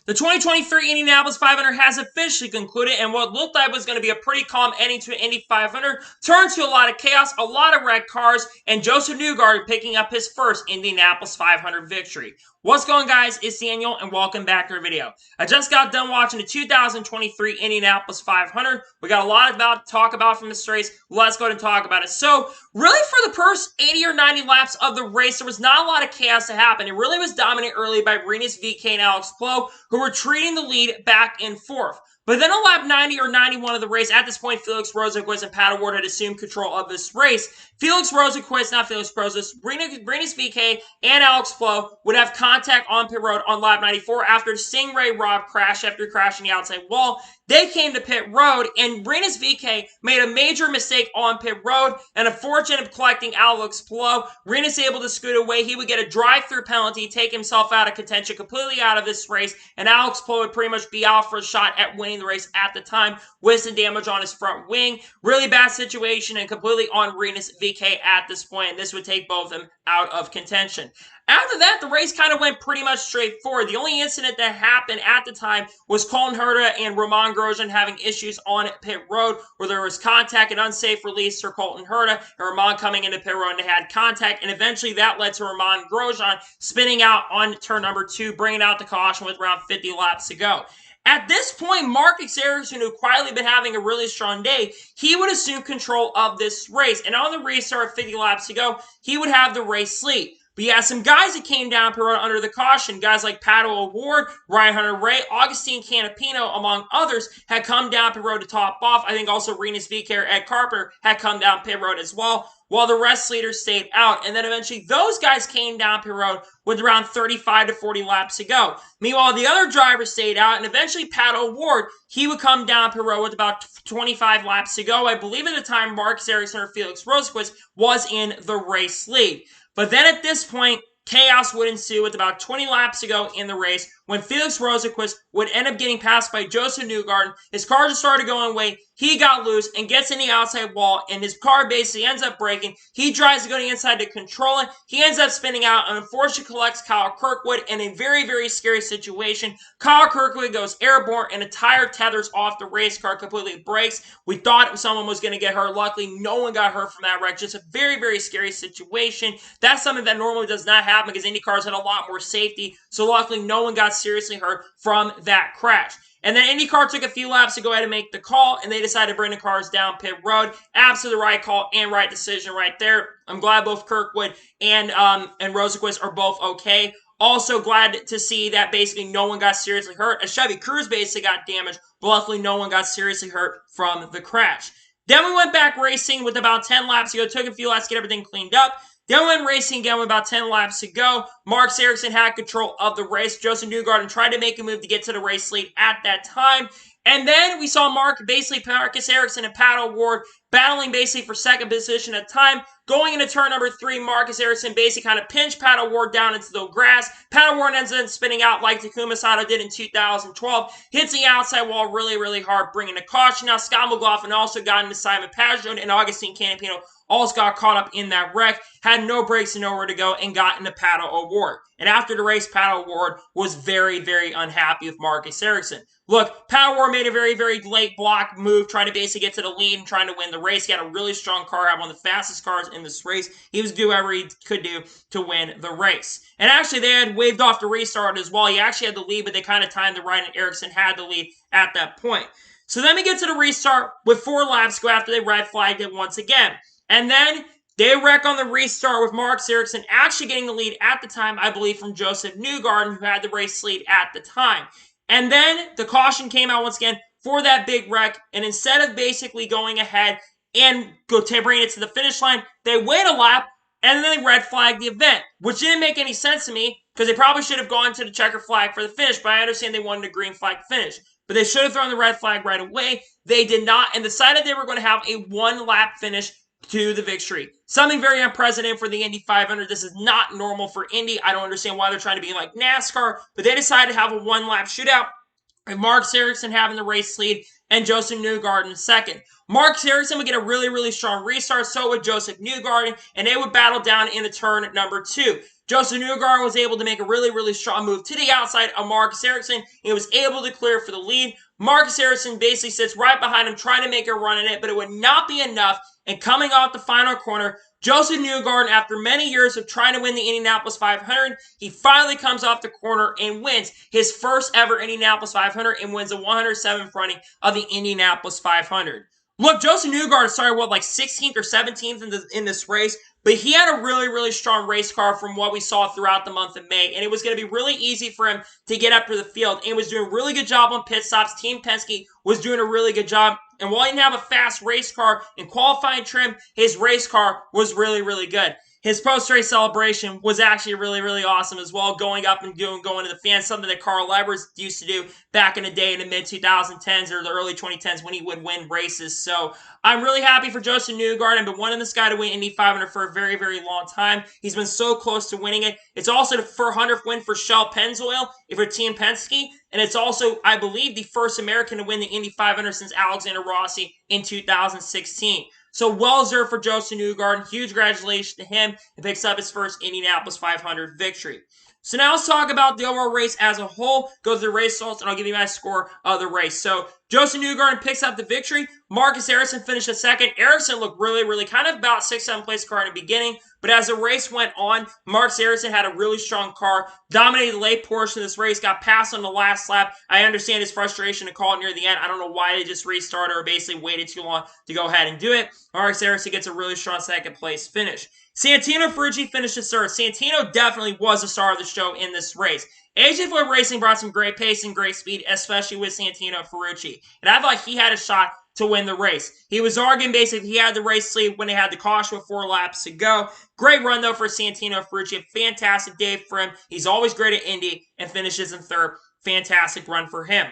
The 2023 Indianapolis 500 has officially concluded, and what looked like was going to be a pretty calm ending to an Indy 500 turned to a lot of chaos, a lot of red cars, and Josef Newgarden picking up his first Indianapolis 500 victory. What's going on, guys? It's Daniel, and welcome back to our video. I just got done watching the 2023 Indianapolis 500. We got a lot to talk about from this race. Let's go ahead and talk about it. So, really, for the first 80 or 90 laps of the race, there was not a lot of chaos to happen. It really was dominated early by Rinus VeeKay and Alex Palou, who were treating the lead back and forth. But then on lap 90 or 91 of the race, at this point, Felix Rosenqvist and Pat O'Ward had assumed control of this race. Rinus VeeKay and Alex Palou would have contact on pit road on lap 94 after Stingray Rob crashed after crashing the outside wall. They came to pit road, and Rinus VeeKay made a major mistake on pit road, and unfortunately collecting Alex Palou. Rinus able to scoot away. He would get a drive-through penalty, take himself out of contention, completely out of this race, and Alex Palou would pretty much be out for a shot at winning the race at the time with some damage on his front wing. Really bad situation and completely on Rinus VeeKay at this point, and this would take both of them out of contention. After that, the race kind of went pretty much straightforward. The only incident that happened at the time was Colton Herta and Romain Grosjean having issues on pit road where there was contact and unsafe release for Colton Herta, and Romain coming into pit road and they had contact, and eventually that led to Romain Grosjean spinning out on turn number 2, bringing out the caution with around 50 laps to go. At this point, Marcus Ericsson, who quietly been having a really strong day, he would assume control of this race. And on the restart, 50 laps to go, he would have the race lead. But you had some guys that came down pit road under the caution. Guys like Pat O'Ward, Ryan Hunter-Reay, Augustine Canapino, among others, had come down pit road to top off. I think also Rinus VeeKay or Ed Carpenter had come down pit road as well, while the rest leaders stayed out. And then eventually those guys came down pit road with around 35 to 40 laps to go. Meanwhile, the other drivers stayed out, and eventually Pat O'Ward, he would come down pit road with about 25 laps to go. I believe at the time Marcus Ericsson or Felix Rosenqvist was in the race lead. But then at this point, chaos would ensue with about 20 laps to go in the race when Felix Rosenqvist would end up getting passed by Josef Newgarden. His car just started going away. He got loose and gets in the outside wall, and his car basically ends up breaking. He tries to go to the inside to control it. He ends up spinning out and unfortunately collects Kyle Kirkwood in a very, very scary situation. Kyle Kirkwood goes airborne and a tire tethers off the race car, completely breaks. We thought someone was going to get hurt. Luckily, no one got hurt from that wreck. Just a very, very scary situation. That's something that normally does not happen because Indy cars had a lot more safety. So luckily, no one got seriously hurt from that crash. And then IndyCar took a few laps to go ahead and make the call, and they decided to bring the cars down pit road. Absolutely the right call and right decision right there. I'm glad both Kirkwood and Rosenqvist are both okay. Also glad to see that basically no one got seriously hurt. A Chevy Cruze basically got damaged, but luckily no one got seriously hurt from the crash. Then we went back racing with about 10 laps to go. Took a few laps to get everything cleaned up. Then we went racing again with about 10 laps to go. Marcus Ericsson had control of the race. Josef Newgarden tried to make a move to get to the race lead at that time. And then we saw Marcus Ericsson and Pat O'Ward battling basically for second position at the time. Going into turn number 3, Marcus Ericsson basically kind of pinched Pat O'Ward down into the grass. Pat O'Ward ends up spinning out like Takuma Sato did in 2012. Hits the outside wall really, really hard, bringing the caution. Now, Scott McLaughlin also got into Simon Pagenaud, and Augustine Canapino also got caught up in that wreck, had no brakes and nowhere to go, and got into Pat O'Ward. And after the race, Pat O'Ward was very, very unhappy with Marcus Ericsson. Look, Pat O'Ward made a very, very late block move, trying to basically get to the lead and trying to win the race. He had a really strong car, had one of the fastest cars in this race. He was doing whatever he could do to win the race. And actually, they had waved off the restart as well. He actually had the lead, but they kind of timed the right, and Ericsson had the lead at that point. So then we get to the restart with 4 laps to go after they red flagged it once again. And then they wreck on the restart with Marcus Ericsson actually getting the lead at the time, I believe, from Josef Newgarden, who had the race lead at the time. And then the caution came out once again for that big wreck, and instead of basically going ahead and bringing it to the finish line, they wait a lap, and then they red flag the event, which didn't make any sense to me, because they probably should have gone to the checker flag for the finish, but I understand they wanted a green flag finish. But they should have thrown the red flag right away. They did not, and decided they were going to have a one-lap finish to the victory. Something very unprecedented for the Indy 500. This is not normal for Indy. I don't understand why they're trying to be like NASCAR, but they decided to have a one-lap shootout, and Marcus Ericsson having the race lead, and Josef Newgarden second. Marcus Ericsson would get a really, really strong restart, so would Josef Newgarden, and they would battle down in the turn number 2. Josef Newgarden was able to make a really, really strong move to the outside of Marcus Ericsson. He was able to clear for the lead. Marcus Ericsson basically sits right behind him, trying to make a run in it, but it would not be enough. And coming off the final corner, Josef Newgarden, after many years of trying to win the Indianapolis 500, he finally comes off the corner and wins his first ever Indianapolis 500 and wins the 107th running of the Indianapolis 500. Look, Josef Newgarden started, like 16th or 17th in this race, but he had a really, really strong race car from what we saw throughout the month of May, and it was going to be really easy for him to get up to the field, and he was doing a really good job on pit stops. Team Penske was doing a really good job, and while he didn't have a fast race car in qualifying trim, his race car was really, really good. His post-race celebration was actually really, really awesome as well, going up and going to the fans, something that Carl Leibers used to do back in the day in the mid-2010s or the early 2010s when he would win races. So I'm really happy for Josef Newgarden. I've been wanting this guy to win Indy 500 for a very, very long time. He's been so close to winning it. It's also the 400th win for Shell Pennzoil for Team Penske, and it's also, I believe, the first American to win the Indy 500 since Alexander Rossi in 2016. So well-deserved for Josef Newgarden. Huge congratulations to him. He picks up his first Indianapolis 500 victory. So now let's talk about the overall race as a whole. Go through the race results, and I'll give you my score of the race. So Josef Newgarden picks up the victory. Marcus Ericsson finished a second. Ericsson looked really, really kind of about 6th, 7th place car in the beginning. But as the race went on, Marcus Ericsson had a really strong car, dominated the late portion of this race, got passed on the last lap. I understand his frustration to call it near the end. I don't know why they just restarted or basically waited too long to go ahead and do it. Marcus Ericsson gets a really strong 2nd place finish. Santino Ferrucci finishes 3rd. Santino definitely was the star of the show in this race. AJ Foyt Racing brought some great pace and great speed, especially with Santino Ferrucci. And I thought he had a shot to win the race. He was arguing basically he had the race lead when they had the caution with 4 laps to go. Great run, though, for Santino Ferrucci. A fantastic day for him. He's always great at Indy and finishes in 3rd. Fantastic run for him.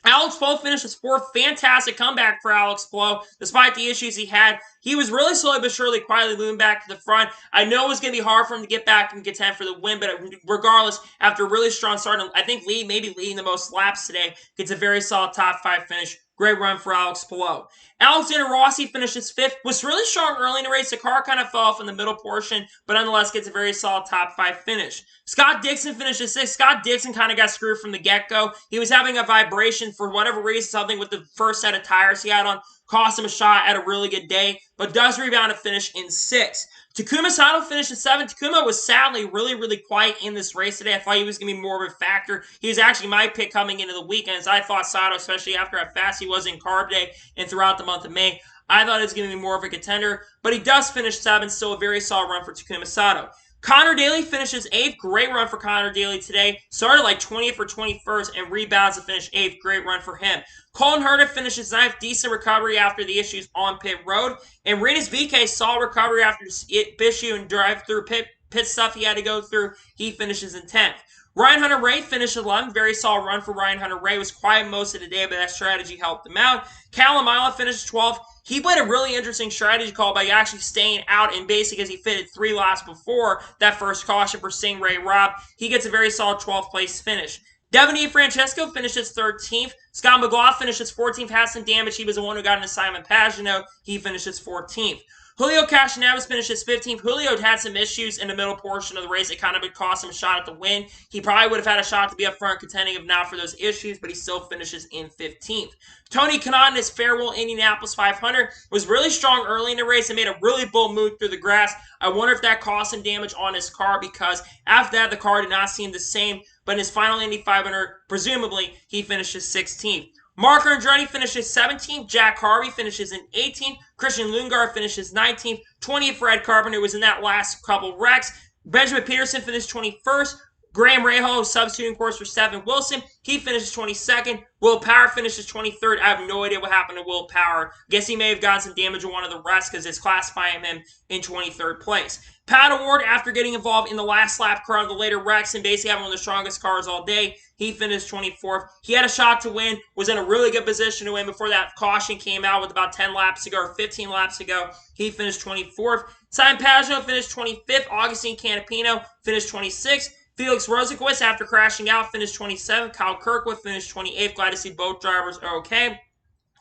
Alex Palou finishes 4th. Fantastic comeback for Alex Palou. Despite the issues he had, he was really slowly but surely quietly moving back to the front. I know it was going to be hard for him to get back and contend for the win, but regardless, after a really strong start, I think maybe leading the most laps today, gets a very solid top 5 finish. Great run for Alex Palou. Alexander Rossi finishes 5th. Was really strong early in the race. The car kind of fell off in the middle portion, but nonetheless gets a very solid top 5 finish. Scott Dixon finishes 6th. Scott Dixon kind of got screwed from the get-go. He was having a vibration for whatever reason, something with the first set of tires he had on. Cost him a shot at a really good day, but does rebound to finish in 6th. Takuma Sato finished in 7th. Takuma was sadly really, really quiet in this race today. I thought he was going to be more of a factor. He was actually my pick coming into the weekend, as I thought Sato, especially after how fast he was in Carb Day and throughout the month of May, I thought he was going to be more of a contender, but he does finish 7th. Still a very solid run for Takuma Sato. Connor Daly finishes 8th. Great run for Connor Daly today. Started like 20th or 21st and rebounds to finish 8th. Great run for him. Colton Herta finishes 9th. Decent recovery after the issues on pit road. And Rinus VeeKay saw recovery after issue and drive through pit stuff he had to go through. He finishes in 10th. Ryan Hunter-Reay finished 11th. Very solid run for Ryan Hunter-Reay. Was quiet most of the day, but that strategy helped him out. Callum Ilott finished 12th. He played a really interesting strategy call by actually staying out and basically because he fitted 3 laps before that first caution for Stingray Rob. He gets a very solid 12th place finish. Devin DeFrancesco finishes 13th. Scott McLaughlin finishes 14th. Has some damage. He was the one who got into Simon Pagenaud. He finishes 14th. Julio Castroneves finishes 15th. Julio had some issues in the middle portion of the race. It kind of would cost him a shot at the win. He probably would have had a shot to be up front contending if not for those issues, but he still finishes in 15th. Tony Kanaan in his farewell Indianapolis 500 was really strong early in the race and made a really bold move through the grass. I wonder if that caused him damage on his car because after that the car did not seem the same, but in his final Indy 500, presumably, he finishes 16th. Mark Andretti finishes 17th. Jack Harvey finishes in 18th. Christian Lundgaard finishes 19th. 20th for Ed Carpenter, who was in that last couple wrecks. Benjamin Peterson finished 21st. Graham Rahal, substituting course for Stephen Wilson. He finishes 22nd. Will Power finishes 23rd. I have no idea what happened to Will Power. Guess he may have gotten some damage on one of the rests because it's classifying him in 23rd place. Pat O'Ward, after getting involved in the last lap car of the later wrecks and basically having one of the strongest cars all day, he finished 24th. He had a shot to win, was in a really good position to win before that caution came out with about 10 laps to go or 15 laps to go. He finished 24th. Simon Pagenaud finished 25th. Augustine Canapino finished 26th. Felix Rosenqvist, after crashing out, finished 27th. Kyle Kirkwood finished 28th. Glad to see both drivers are okay.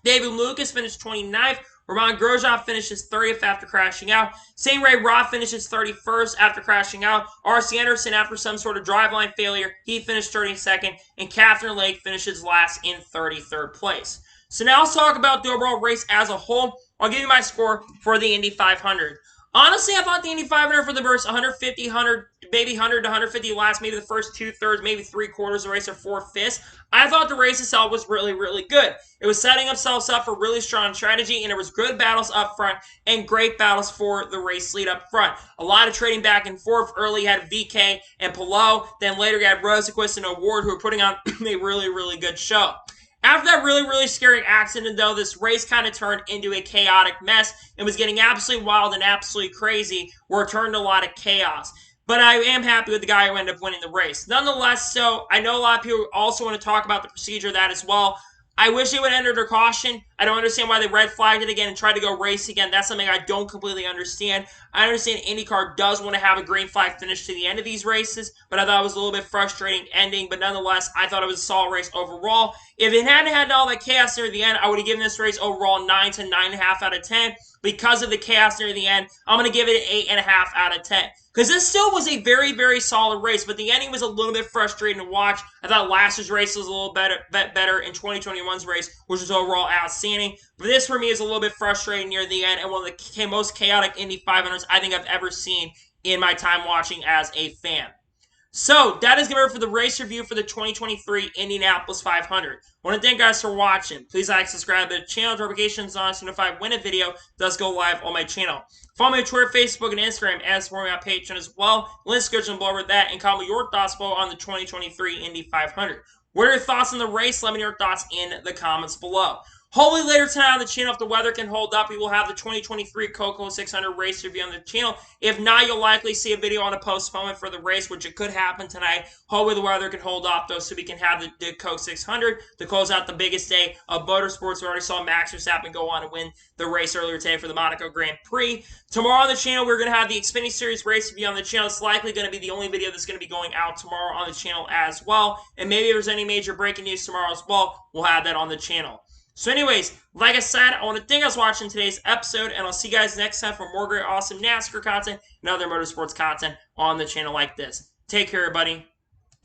David Lucas finished 29th. Roman Grosjean finishes 30th after crashing out. Stingray Robb finishes 31st after crashing out. R.C. Anderson, after some sort of driveline failure, he finished 32nd. And Catherine Lake finishes last in 33rd place. So now let's talk about the overall race as a whole. I'll give you my score for the Indy 500. Honestly, I thought the Indy 500 for the first 150, 100, maybe 100 to 150 laps, maybe the first 2/3, maybe 3/4 of the race or 4/5. I thought the race itself was really, really good. It was setting itself up for really strong strategy, and there was good battles up front and great battles for the race lead up front. A lot of trading back and forth. Early you had VK and Palou. Then later you had Rosenquist and O'Ward, who were putting on a really, really good show. After that really, really scary accident, though, this race kind of turned into a chaotic mess. It was getting absolutely wild and absolutely crazy, where it turned a lot of chaos. But I am happy with the guy who ended up winning the race. Nonetheless, so I know a lot of people also want to talk about the procedure of that as well. I wish they would enter their caution. I don't understand why they red flagged it again and tried to go race again. That's something I don't completely understand. I understand IndyCar does want to have a green flag finish to the end of these races, but I thought it was a little bit frustrating ending. But nonetheless, I thought it was a solid race overall. If it hadn't had all that chaos near the end, I would have given this race overall 9 to 9.5 out of 10. Because of the chaos near the end, I'm going to give it an 8.5 out of 10. Because this still was a very, very solid race, but the ending was a little bit frustrating to watch. I thought last year's race was a little better in 2021's race, which was overall outstanding. But this, for me, is a little bit frustrating near the end, and one of the most chaotic Indy 500s I think I've ever seen in my time watching as a fan. So, that is going to be it for the race review for the 2023 Indianapolis 500. I want to thank you guys for watching. Please like, subscribe to the channel, notifications on, so notify when a video does go live on my channel. Follow me on Twitter, Facebook, and Instagram, and support me on Patreon as well. Link description below with that, and comment your thoughts below on the 2023 Indy 500. What are your thoughts on the race? Let me know your thoughts in the comments below. Hopefully later tonight on the channel, if the weather can hold up, we will have the 2023 Coco 600 race review on the channel. If not, you'll likely see a video on a postponement for the race, which it could happen tonight. Hopefully the weather can hold up, though, so we can have the Coke 600 to close out the biggest day of motorsports. We already saw Max Verstappen go on to win the race earlier today for the Monaco Grand Prix. Tomorrow on the channel, we're going to have the Xfinity Series race review on the channel. It's likely going to be the only video that's going to be going out tomorrow on the channel as well. And maybe if there's any major breaking news tomorrow as well, we'll have that on the channel. So anyways, like I said, I want to thank you guys for watching today's episode, and I'll see you guys next time for more great, awesome NASCAR content and other motorsports content on the channel like this. Take care, everybody.